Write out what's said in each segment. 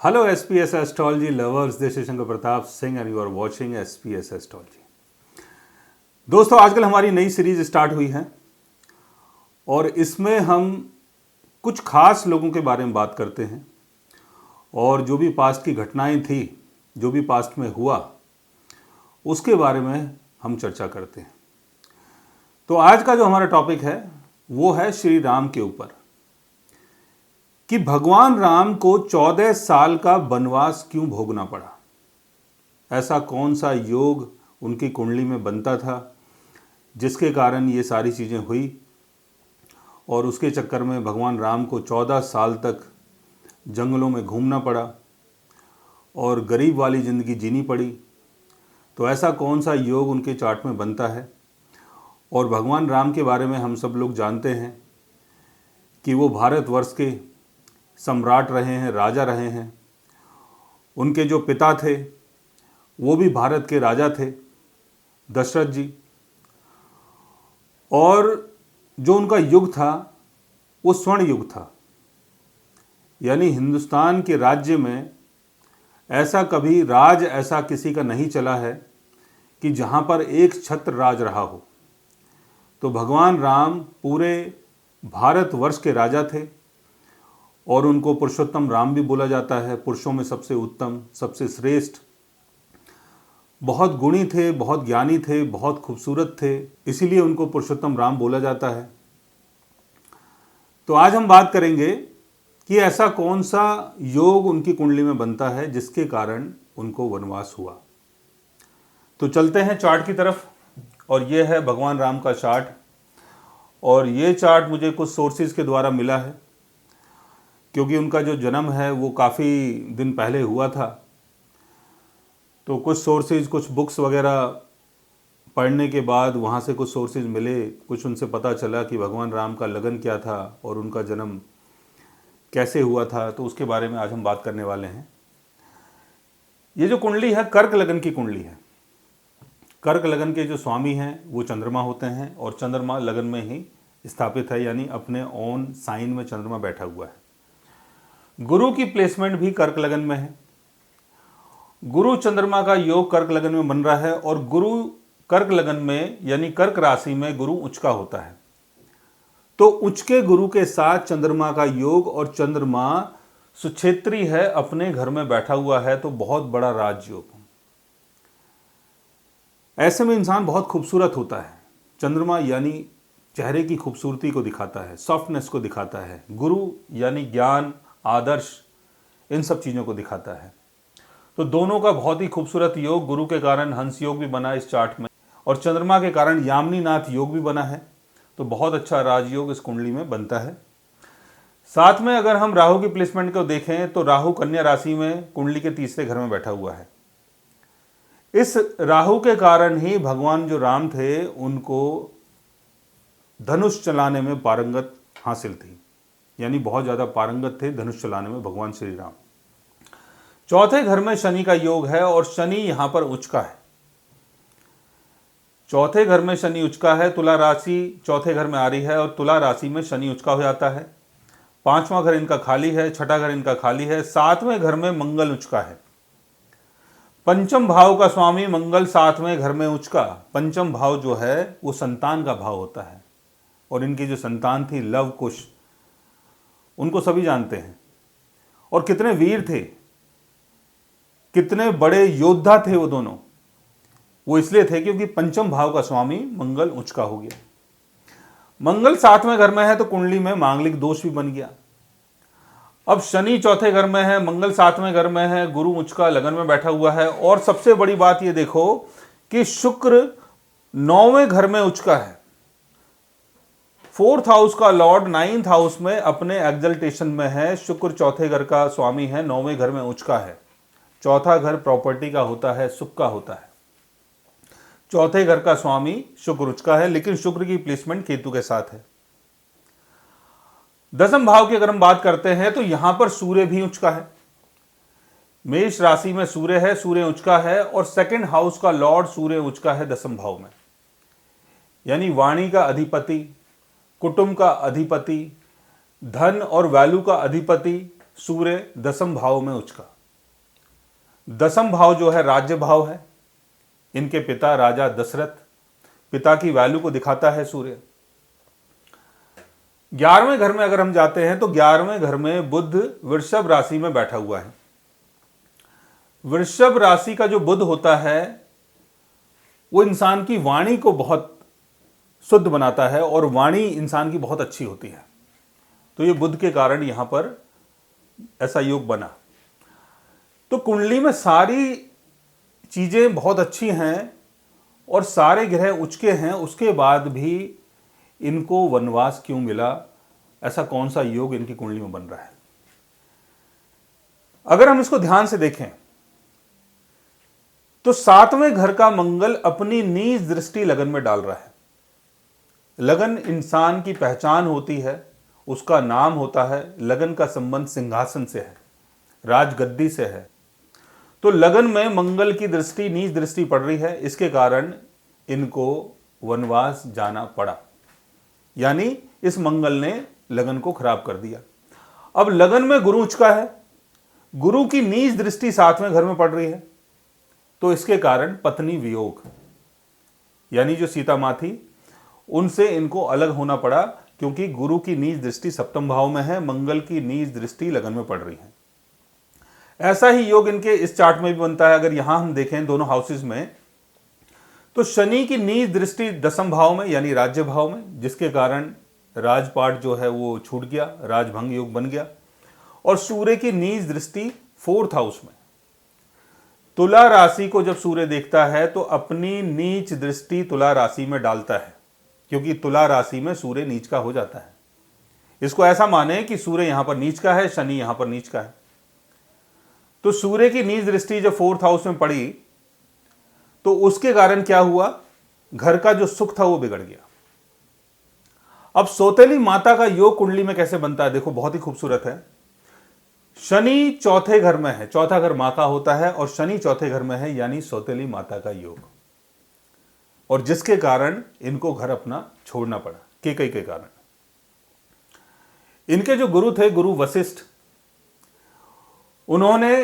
Hello SPS Astrology lovers, this is Shankar Pratap Singh and you are watching SPS Astrology। दोस्तों, आजकल हमारी नई सीरीज स्टार्ट हुई है और इसमें हम कुछ खास लोगों के बारे में बात करते हैं और जो भी पास्ट की घटनाएं थी, जो भी पास्ट में हुआ, उसके बारे में हम चर्चा करते हैं। तो आज का जो हमारा टॉपिक है वो है श्री राम के ऊपर कि भगवान राम को 14 साल का वनवास क्यों भोगना पड़ा। ऐसा कौन सा योग उनकी कुंडली में बनता था जिसके कारण ये सारी चीज़ें हुई और उसके चक्कर में भगवान राम को 14 साल तक जंगलों में घूमना पड़ा और गरीब वाली ज़िंदगी जीनी पड़ी। तो ऐसा कौन सा योग उनके चार्ट में बनता है। और भगवान राम के बारे में हम सब लोग जानते हैं कि वो भारतवर्ष के सम्राट रहे हैं, राजा रहे हैं। उनके जो पिता थे वो भी भारत के राजा थे, दशरथ जी। और जो उनका युग था वो स्वर्ण युग था, यानी हिंदुस्तान के राज्य में ऐसा कभी राज ऐसा किसी का नहीं चला है कि जहाँ पर एक छत्र राज रहा हो। तो भगवान राम पूरे भारतवर्ष के राजा थे और उनको पुरुषोत्तम राम भी बोला जाता है। पुरुषों में सबसे उत्तम, सबसे श्रेष्ठ। बहुत गुणी थे, बहुत ज्ञानी थे, बहुत खूबसूरत थे, इसीलिए उनको पुरुषोत्तम राम बोला जाता है। तो आज हम बात करेंगे कि ऐसा कौन सा योग उनकी कुंडली में बनता है जिसके कारण उनको वनवास हुआ। तो चलते हैं चार्ट की तरफ। और ये है भगवान राम का चार्ट और ये चार्ट मुझे कुछ सोर्सेज के द्वारा मिला है क्योंकि उनका जो जन्म है वो काफ़ी दिन पहले हुआ था। तो कुछ सोर्सेज, कुछ बुक्स वगैरह पढ़ने के बाद वहाँ से कुछ सोर्सेज मिले, कुछ उनसे पता चला कि भगवान राम का लगन क्या था और उनका जन्म कैसे हुआ था। तो उसके बारे में आज हम बात करने वाले हैं। ये जो कुंडली है कर्क लगन की कुंडली है। कर्क लगन के जो स्वामी हैं वो चंद्रमा होते हैं और चंद्रमा लगन में ही स्थापित है, यानी अपने ओन साइन में चंद्रमा बैठा हुआ है। गुरु की प्लेसमेंट भी कर्क लगन में है। गुरु चंद्रमा का योग कर्क लगन में बन रहा है और गुरु कर्क लगन में यानी कर्क राशि में गुरु उच्च का होता है। तो उच्च के गुरु के साथ चंद्रमा का योग और चंद्रमा सुक्षेत्री है, अपने घर में बैठा हुआ है, तो बहुत बड़ा राजयोग। ऐसे में इंसान बहुत खूबसूरत होता है। चंद्रमा यानी चेहरे की खूबसूरती को दिखाता है, सॉफ्टनेस को दिखाता है। गुरु यानी ज्ञान, आदर्श, इन सब चीज़ों को दिखाता है। तो दोनों का बहुत ही खूबसूरत योग। गुरु के कारण हंस योग भी बना इस चार्ट में और चंद्रमा के कारण यामिनी नाथ योग भी बना है। तो बहुत अच्छा राजयोग इस कुंडली में बनता है। साथ में अगर हम राहु की प्लेसमेंट को देखें तो राहु कन्या राशि में कुंडली के तीसरे घर में बैठा हुआ है। इस राहु के कारण ही भगवान जो राम थे उनको धनुष चलाने में पारंगत हासिल थी, यानी बहुत ज़्यादा पारंगत थे धनुष चलाने में भगवान श्री राम। चौथे घर में शनि का योग है और शनि यहां पर उच्च का है। चौथे घर में शनि उच्च का है। तुला राशि चौथे घर में आ रही है और तुला राशि में शनि उच्च का हो जाता है। पांचवां घर इनका खाली है, छठा घर इनका खाली है। सातवें घर में मंगल उच्च का है। पंचम भाव का स्वामी मंगल सातवें घर में उच्च का। पंचम भाव जो है वो संतान का भाव होता है और इनकी जो संतान थी लव कुश, उनको सभी जानते हैं। और कितने वीर थे, कितने बड़े योद्धा थे वो दोनों। वो इसलिए थे क्योंकि पंचम भाव का स्वामी मंगल उच्च का हो गया। मंगल सातवें घर में है तो कुंडली में मांगलिक दोष भी बन गया। अब शनि चौथे घर में है, मंगल सातवें घर में है, गुरु उच्च का लगन में बैठा हुआ है। और सबसे बड़ी बात ये देखो कि शुक्र नौवें घर में उच्च का है। फोर्थ हाउस का लॉर्ड नाइन्थ हाउस में अपने एक्सल्टेशन में है। शुक्र चौथे घर का स्वामी है, नौवें घर में उच्च का है। चौथा घर प्रॉपर्टी का होता है, सुख का होता है। चौथे घर का स्वामी शुक्र उच्च का है, लेकिन शुक्र की प्लेसमेंट केतु के साथ है। दसम भाव की अगर हम बात करते हैं तो यहां पर सूर्य भी उच्च का है। मेष राशि में सूर्य है, सूर्य उच्च का है और सेकंड हाउस का लॉर्ड सूर्य उच्च का है दसम भाव में, यानी वाणी का अधिपति, कुटुंब का अधिपति, धन और वैल्यू का अधिपति सूर्य दसम भाव में उच्च का। दसम भाव जो है राज्य भाव है। इनके पिता राजा दशरथ, पिता की वैल्यू को दिखाता है सूर्य। 11वें घर में अगर हम जाते हैं तो 11वें घर में बुध वृषभ राशि में बैठा हुआ है। वृषभ राशि का जो बुध होता है वो इंसान की वाणी को बहुत शुद्ध बनाता है और वाणी इंसान की बहुत अच्छी होती है। तो ये बुध के कारण यहां पर ऐसा योग बना। तो कुंडली में सारी चीजें बहुत अच्छी हैं और सारे ग्रह उच्च हैं, उसके बाद भी इनको वनवास क्यों मिला? ऐसा कौन सा योग इनकी कुंडली में बन रहा है? अगर हम इसको ध्यान से देखें तो 7वें घर का मंगल अपनी नीच दृष्टि लगन में डाल रहा है। लगन इंसान की पहचान होती है, उसका नाम होता है। लगन का संबंध सिंहासन से है, राजगद्दी से है। तो लगन में मंगल की दृष्टि नीच दृष्टि पड़ रही है, इसके कारण इनको वनवास जाना पड़ा। यानी इस मंगल ने लगन को खराब कर दिया। अब लगन में गुरु उच्च का है, गुरु की नीच दृष्टि 7वें घर में पड़ रही है, तो इसके कारण पत्नी वियोग, यानी जो सीता माँ थी उनसे इनको अलग होना पड़ा, क्योंकि गुरु की नीच दृष्टि सप्तम भाव में है, मंगल की नीच दृष्टि लगन में पड़ रही है। ऐसा ही योग इनके इस चार्ट में भी बनता है। अगर यहां हम देखें दोनों हाउसेस में, तो शनि की नीच दृष्टि दसम भाव में यानी राज्य भाव में, जिसके कारण राजपाट जो है वो छूट गया, राजभंग योग बन गया। और सूर्य की नीच दृष्टि 4th हाउस में। तुला राशि को जब सूर्य देखता है तो अपनी नीच दृष्टि तुला राशि में डालता है, क्योंकि तुला राशि में सूर्य नीच का हो जाता है। इसको ऐसा माने कि सूर्य यहां पर नीच का है, शनि यहां पर नीच का है। तो सूर्य की नीच दृष्टि जब 4th हाउस में पड़ी तो उसके कारण क्या हुआ? घर का जो सुख था वो बिगड़ गया। अब सौतेली माता का योग कुंडली में कैसे बनता है? देखो, बहुत ही खूबसूरत है। शनि चौथे घर में है, चौथा घर माँ का होता है, और शनि चौथे घर में है, यानी सौतेली माता का योग, और जिसके कारण इनको घर अपना छोड़ना पड़ा कैकई के कारण। इनके जो गुरु थे, गुरु वशिष्ठ, उन्होंने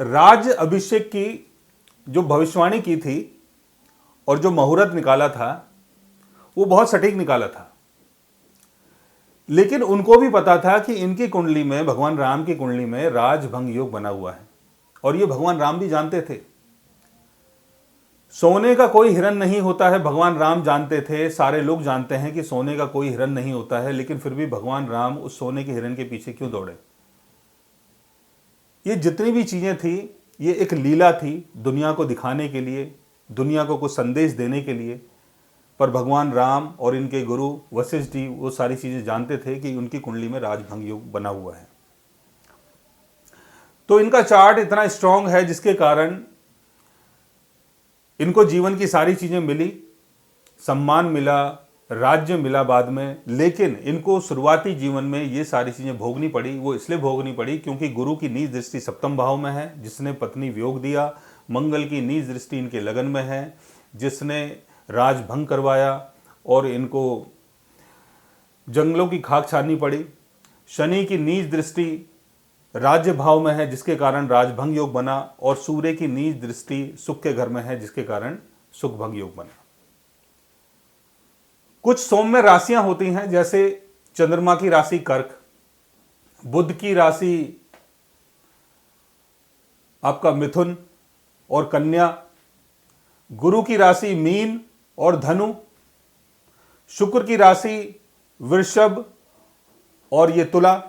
राज अभिषेक की जो भविष्यवाणी की थी और जो मुहूर्त निकाला था वो बहुत सटीक निकाला था। लेकिन उनको भी पता था कि इनकी कुंडली में, भगवान राम की कुंडली में राजभंग योग बना हुआ है, और ये भगवान राम भी जानते थे। सोने का कोई हिरन नहीं होता है, भगवान राम जानते थे। सारे लोग जानते हैं कि सोने का कोई हिरन नहीं होता है, लेकिन फिर भी भगवान राम उस सोने के हिरन के पीछे क्यों दौड़े? ये जितनी भी चीजें थी, ये एक लीला थी, दुनिया को दिखाने के लिए, दुनिया को कुछ संदेश देने के लिए। पर भगवान राम और इनके गुरु वशिष्ठ जी वो सारी चीजें जानते थे कि उनकी कुंडली में राजभंग योग बना हुआ है। तो इनका चार्ट इतना स्ट्रांग है जिसके कारण इनको जीवन की सारी चीजें मिली, सम्मान मिला, राज्य मिला बाद में। लेकिन इनको शुरुआती जीवन में ये सारी चीजें भोगनी पड़ी। वो इसलिए भोगनी पड़ी क्योंकि गुरु की नीच दृष्टि सप्तम भाव में है, जिसने पत्नी वियोग दिया। मंगल की नीच दृष्टि इनके लगन में है, जिसने राजभंग करवाया और इनको जंगलों की खाक छाननी पड़ी। शनि की नीच दृष्टि राज्य भाव में है, जिसके कारण राजभंग योग बना। और सूर्य की नीच दृष्टि सुख के घर में है, जिसके कारण सुखभंग योग बना। कुछ सौम्य राशियां होती हैं, जैसे चंद्रमा की राशि कर्क, बुध की राशि आपका मिथुन और कन्या, गुरु की राशि मीन और धनु, शुक्र की राशि वृषभ और ये तुला।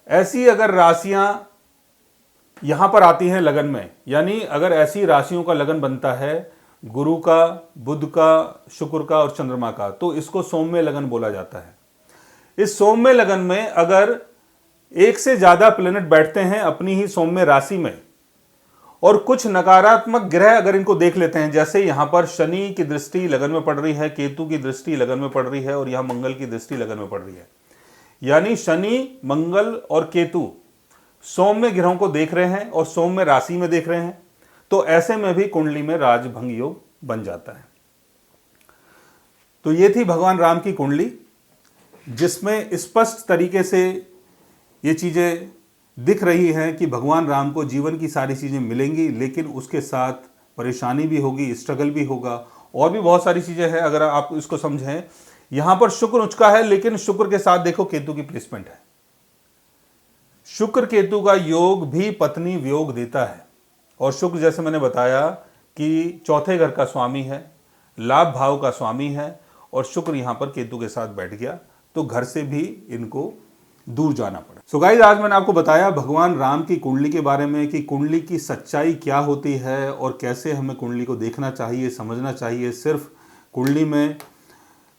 ऐसी अगर राशियां यहां पर आती हैं लगन में, यानी अगर ऐसी राशियों का लगन बनता है, गुरु का, बुध का, शुक्र का और चंद्रमा का, तो इसको सौम्य लगन बोला जाता है। इस सौम्य लगन में अगर एक से ज्यादा प्लेनेट बैठते हैं अपनी ही सौम्य राशि में, और कुछ नकारात्मक ग्रह अगर इनको देख लेते हैं, जैसे यहां पर शनि की दृष्टि लगन में पड़ रही है, केतु की दृष्टि लगन में पड़ रही है, और यहां मंगल की दृष्टि लगन में पड़ रही है, यानी शनि, मंगल और केतु सौम्य ग्रहों को देख रहे हैं और सौम्य राशि में देख रहे हैं, तो ऐसे में भी कुंडली में राजभंग योग बन जाता है। तो ये थी भगवान राम की कुंडली, जिसमें स्पष्ट तरीके से ये चीजें दिख रही हैं कि भगवान राम को जीवन की सारी चीज़ें मिलेंगी, लेकिन उसके साथ परेशानी भी होगी, स्ट्रगल भी होगा, और भी बहुत सारी चीज़ें हैं अगर आप इसको समझें। यहां पर शुक्र उचका है, लेकिन शुक्र के साथ देखो केतु की प्लेसमेंट है। शुक्र केतु का योग भी पत्नी वियोग देता है, और शुक्र जैसे मैंने बताया कि चौथे घर का स्वामी है, लाभ भाव का स्वामी है, और शुक्र यहां पर केतु के साथ बैठ गया तो घर से भी इनको दूर जाना पड़ा। सो गाइस, आज मैंने आपको बताया भगवान राम की कुंडली के बारे में कि कुंडली की सच्चाई क्या होती है और कैसे हमें कुंडली को देखना चाहिए, समझना चाहिए। सिर्फ कुंडली में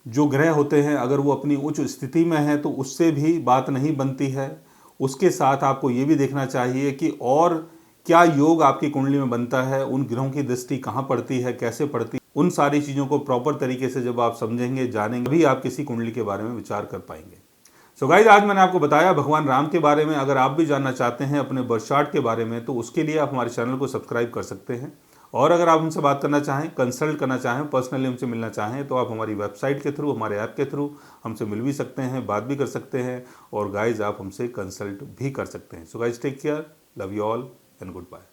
जो ग्रह होते हैं अगर वो अपनी उच्च स्थिति में है तो उससे भी बात नहीं बनती है। उसके साथ आपको ये भी देखना चाहिए कि और क्या योग आपकी कुंडली में बनता है, उन ग्रहों की दृष्टि कहाँ पड़ती है, कैसे पड़ती है। उन सारी चीज़ों को प्रॉपर तरीके से जब आप समझेंगे, जानेंगे, तभी आप किसी कुंडली के बारे में विचार कर पाएंगे। सो गाइस, आज मैंने आपको बताया भगवान राम के बारे में। अगर आप भी जानना चाहते हैं अपने बर्थ चार्ट के बारे में तो उसके लिए आप हमारे चैनल को सब्सक्राइब कर सकते हैं। और अगर आप हमसे बात करना चाहें, कंसल्ट करना चाहें, पर्सनली हमसे मिलना चाहें तो आप हमारी वेबसाइट के थ्रू, हमारे ऐप के थ्रू हमसे मिल भी सकते हैं, बात भी कर सकते हैं, और गाइस आप हमसे कंसल्ट भी कर सकते हैं। So guys, take care, love you all and good bye.